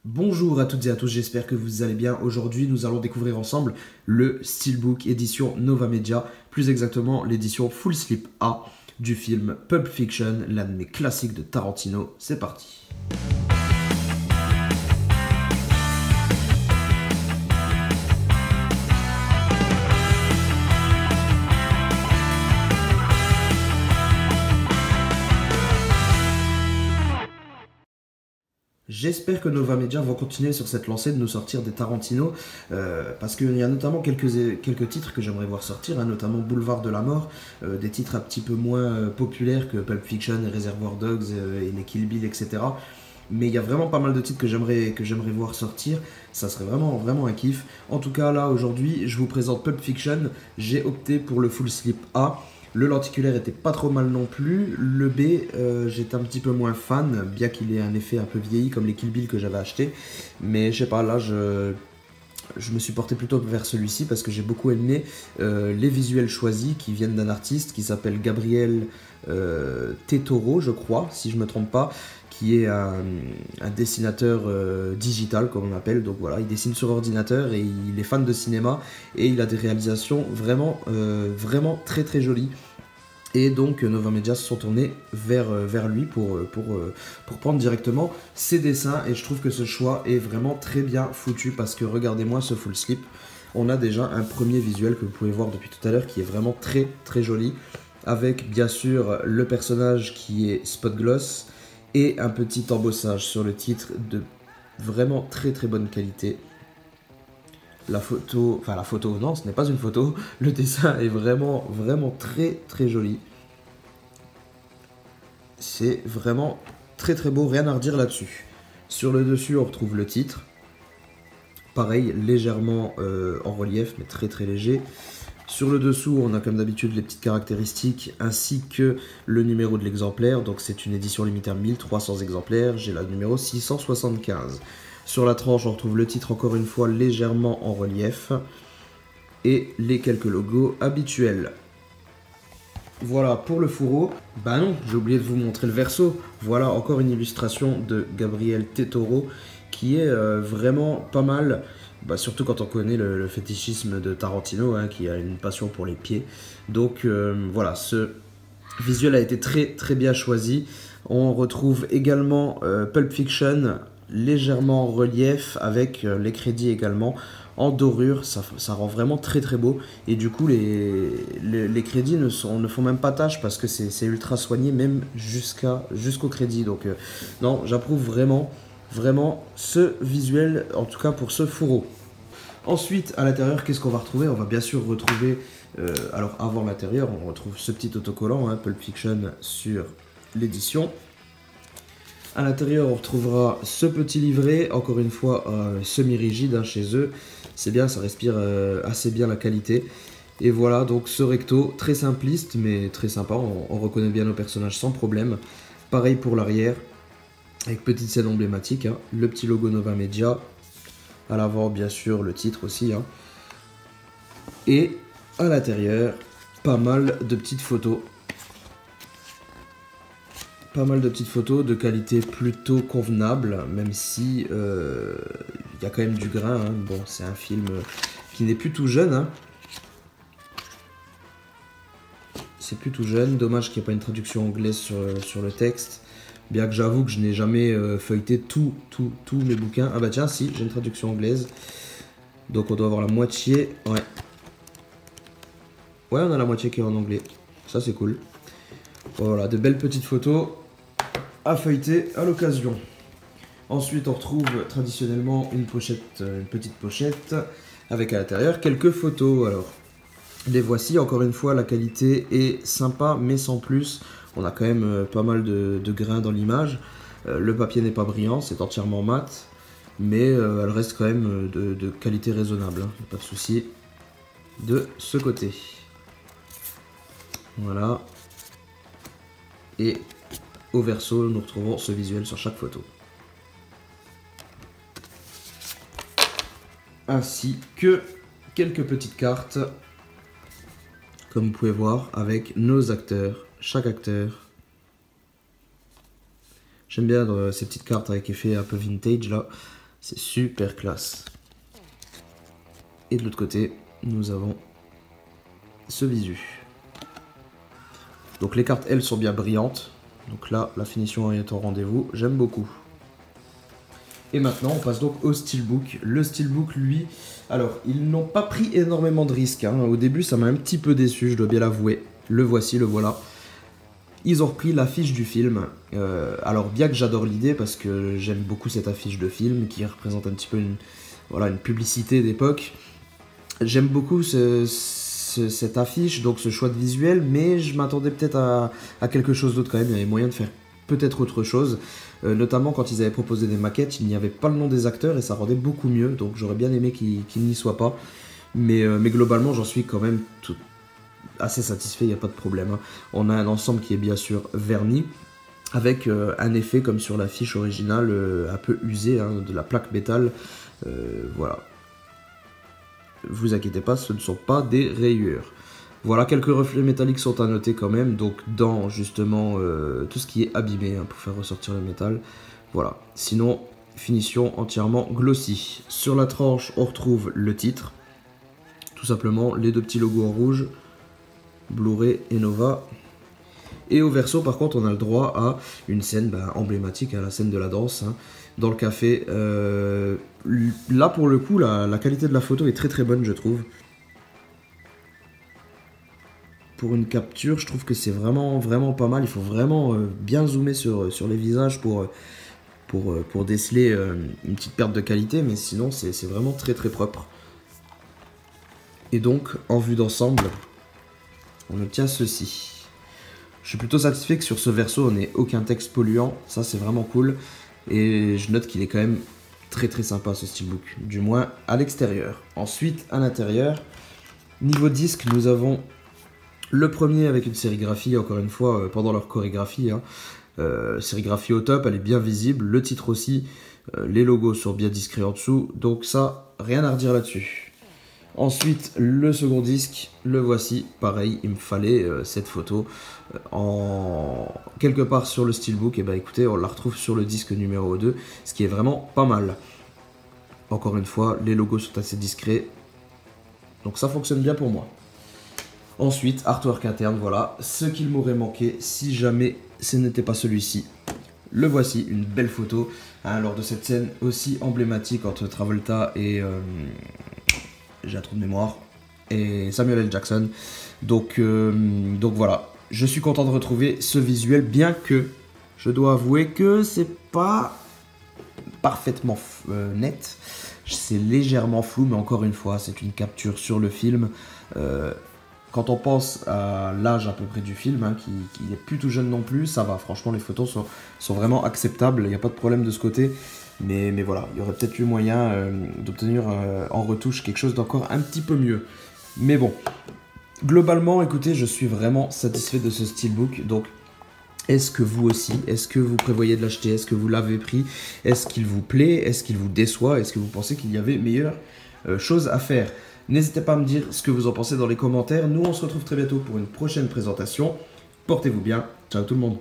Bonjour à toutes et à tous, j'espère que vous allez bien. Aujourd'hui, nous allons découvrir ensemble le Steelbook édition Nova Media, plus exactement l'édition Full Slip A du film Pulp Fiction, l'un de mes classiques de Tarantino. C'est parti. J'espère que Nova Media vont continuer sur cette lancée de nous sortir des Tarantino, parce qu'il y a notamment quelques titres que j'aimerais voir sortir, hein, notamment Boulevard de la Mort, des titres un petit peu moins populaires que Pulp Fiction et Reservoir Dogs et les Kill Bill, etc. Mais il y a vraiment pas mal de titres que j'aimerais voir sortir, ça serait vraiment un kiff. En tout cas là aujourd'hui je vous présente Pulp Fiction, j'ai opté pour le Full Slip A. Le lenticulaire était pas trop mal non plus. Le B, j'étais un petit peu moins fan, bien qu'il ait un effet un peu vieilli comme les Kill Bill que j'avais acheté. Mais je sais pas, là je me suis porté plutôt vers celui-ci parce que j'ai beaucoup aimé les visuels choisis qui viennent d'un artiste qui s'appelle Gabriel Tetoro, je crois, si je me trompe pas, qui est un dessinateur digital comme on appelle. Donc voilà, il dessine sur ordinateur et il est fan de cinéma et il a des réalisations vraiment très jolies. Et donc Nova Media se sont tournés vers lui pour prendre directement ses dessins, et je trouve que ce choix est vraiment très bien foutu parce que regardez-moi ce full slip, on a déjà un premier visuel que vous pouvez voir depuis tout à l'heure qui est vraiment très joli, avec bien sûr le personnage qui est Spot Gloss et un petit embossage sur le titre de vraiment très bonne qualité. La photo, non, ce n'est pas une photo, le dessin est vraiment très joli. C'est vraiment très beau, rien à redire là-dessus. Sur le dessus, on retrouve le titre. Pareil, légèrement en relief, mais très léger. Sur le dessous, on a comme d'habitude les petites caractéristiques ainsi que le numéro de l'exemplaire. Donc c'est une édition limitée à 1300 exemplaires, j'ai la numéro 675. Sur la tranche, on retrouve le titre encore une fois légèrement en relief et les quelques logos habituels. Voilà pour le fourreau. Bah non, j'ai oublié de vous montrer le verso. Voilà encore une illustration de Gabriel Tetoro qui est vraiment pas mal. Bah, surtout quand on connaît le fétichisme de Tarantino, hein, qui a une passion pour les pieds. Donc voilà, ce visuel a été très bien choisi. On retrouve également Pulp Fiction légèrement en relief avec les crédits également en dorure, ça rend vraiment très beau, et du coup les crédits ne font même pas tâche parce que c'est ultra soigné même jusqu'au crédit. Donc non, j'approuve vraiment ce visuel, en tout cas pour ce fourreau. Ensuite à l'intérieur, qu'est-ce qu'on va retrouver? On va bien sûr retrouver alors avant l'intérieur, on retrouve ce petit autocollant, hein, Pulp Fiction sur l'édition. À l'intérieur, on retrouvera ce petit livret, encore une fois semi-rigide, hein, chez eux. C'est bien, ça respire assez bien la qualité. Et voilà, donc ce recto, très simpliste, mais très sympa. On reconnaît bien nos personnages sans problème. Pareil pour l'arrière, avec petite scène emblématique, hein, le petit logo Nova Media. À l'avant, bien sûr, le titre aussi. Hein. Et à l'intérieur, pas mal de petites photos. Pas mal de petites photos de qualité plutôt convenable, même si y a quand même du grain. Hein. Bon, c'est un film qui n'est plus tout jeune. Hein. C'est plus tout jeune. Dommage qu'il n'y ait pas une traduction anglaise sur le texte. Bien que j'avoue que je n'ai jamais feuilleté tous mes bouquins. Ah bah tiens, si, j'ai une traduction anglaise. Donc on doit avoir la moitié. Ouais, on a la moitié qui est en anglais. Ça, c'est cool. Voilà, de belles petites photos à feuilleter à l'occasion. Ensuite, on retrouve traditionnellement une petite pochette avec à l'intérieur quelques photos. Alors, les voici. Encore une fois, la qualité est sympa, mais sans plus. On a quand même pas mal de grains dans l'image. Le papier n'est pas brillant, c'est entièrement mat, mais elle reste quand même de qualité raisonnable. Hein. Pas de souci de ce côté. Voilà. Et au verso, nous retrouvons ce visuel sur chaque photo. Ainsi que quelques petites cartes, comme vous pouvez voir, avec nos acteurs, chaque acteur. J'aime bien ces petites cartes avec effet un peu vintage là. C'est super classe. Et de l'autre côté, nous avons ce visu. Donc les cartes, elles, sont bien brillantes. Donc là, la finition est au rendez-vous. J'aime beaucoup. Et maintenant, on passe donc au Steelbook. Le Steelbook, lui, alors, ils n'ont pas pris énormément de risques. Hein. Au début, ça m'a un petit peu déçu, je dois bien l'avouer. Le voici, le voilà. Ils ont repris l'affiche du film. Alors, bien que j'adore l'idée, parce que j'aime beaucoup cette affiche de film, qui représente un petit peu une publicité d'époque. J'aime beaucoup cette affiche, donc ce choix de visuel, mais je m'attendais peut-être à quelque chose d'autre quand même. Il y avait moyen de faire peut-être autre chose, notamment quand ils avaient proposé des maquettes, il n'y avait pas le nom des acteurs et ça rendait beaucoup mieux, donc j'aurais bien aimé qu'il n'y soit pas, mais globalement j'en suis quand même assez satisfait, il n'y a pas de problème. Hein. On a un ensemble qui est bien sûr verni, avec un effet comme sur l'affiche originale, un peu usé, hein, de la plaque métal, voilà. Vous inquiétez pas, ce ne sont pas des rayures. Voilà, quelques reflets métalliques sont à noter quand même, donc dans justement tout ce qui est abîmé, hein, pour faire ressortir le métal. Voilà, sinon, finition entièrement glossy. Sur la tranche, on retrouve le titre, tout simplement les deux petits logos en rouge, Blu-ray et Nova. Et au verso, par contre, on a le droit à une scène emblématique, à la scène de la danse, hein, dans le café. Là, pour le coup, la qualité de la photo est très très bonne, je trouve. Pour une capture, je trouve que c'est vraiment, vraiment pas mal. Il faut vraiment bien zoomer sur les visages pour déceler une petite perte de qualité, mais sinon, c'est vraiment très très propre. Et donc, en vue d'ensemble, on obtient ceci. Je suis plutôt satisfait que sur ce verso, on n'ait aucun texte polluant. Ça, c'est vraiment cool. Et je note qu'il est quand même très très sympa, ce steelbook. Du moins, à l'extérieur. Ensuite, à l'intérieur, niveau disque, nous avons le premier avec une sérigraphie, encore une fois, pendant leur chorégraphie. Hein. Sérigraphie au top, elle est bien visible. Le titre aussi. Les logos sont bien discrets en dessous. Donc ça, rien à redire là-dessus. Ensuite, le second disque, le voici. Pareil, il me fallait cette photo quelque part sur le steelbook. Et bah écoutez, on la retrouve sur le disque numéro 2, ce qui est vraiment pas mal. Encore une fois, les logos sont assez discrets. Donc ça fonctionne bien pour moi. Ensuite, artwork interne, voilà, ce qu'il m'aurait manqué si jamais ce n'était pas celui-ci. Le voici, une belle photo, hein, lors de cette scène aussi emblématique entre Travolta et... j'ai un trou de mémoire, et Samuel L. Jackson. Donc voilà, je suis content de retrouver ce visuel, bien que je dois avouer que c'est pas parfaitement net, c'est légèrement flou, mais encore une fois, c'est une capture sur le film. Quand on pense à l'âge à peu près du film, hein, qui est plus tout jeune non plus, ça va, franchement les photos sont vraiment acceptables, il n'y a pas de problème de ce côté. Mais voilà, il y aurait peut-être eu moyen d'obtenir en retouche quelque chose d'encore un petit peu mieux. Mais bon, globalement, écoutez, je suis vraiment satisfait de ce steelbook. Donc, est-ce que vous aussi, est-ce que vous prévoyez de l'acheter? Est-ce que vous l'avez pris? Est-ce qu'il vous plaît? Est-ce qu'il vous déçoit? Est-ce que vous pensez qu'il y avait meilleure chose à faire? N'hésitez pas à me dire ce que vous en pensez dans les commentaires. Nous, on se retrouve très bientôt pour une prochaine présentation. Portez-vous bien. Ciao tout le monde.